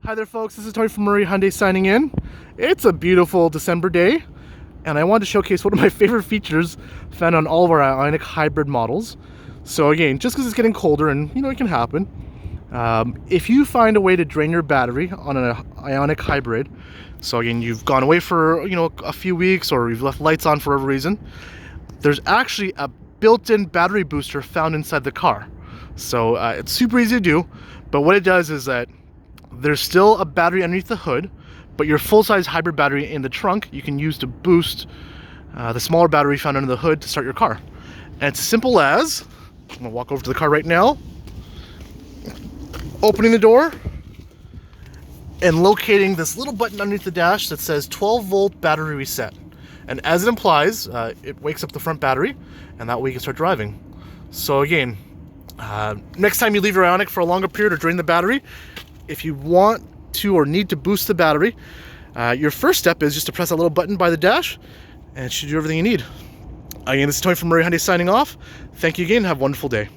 Hi there folks, this is Tony from Murray Hyundai signing in. It's a beautiful December day and I wanted to showcase one of my favorite features found on all of our Ioniq hybrid models. So again, just because it's getting colder and it can happen, if you find a way to drain your battery on an Ioniq hybrid, so again you've gone away for a few weeks or you've left lights on for whatever reason, there's actually a built-in battery booster found inside the car. So it's super easy to do, but what it does is that there's still a battery underneath the hood, but your full-size hybrid battery in the trunk you can use to boost the smaller battery found under the hood to start your car. And it's as simple as, I'm gonna walk over to the car right now, opening the door and locating this little button underneath the dash that says 12-volt battery reset. And as it implies, it wakes up the front battery, and that way you can start driving. So again, next time you leave your Ioniq for a longer period or drain the battery, if you want to or need to boost the battery, your first step is just to press that little button by the dash, and it should do everything you need. Again, this is Tony from Murray Hyundai signing off. Thank you again. Have a wonderful day.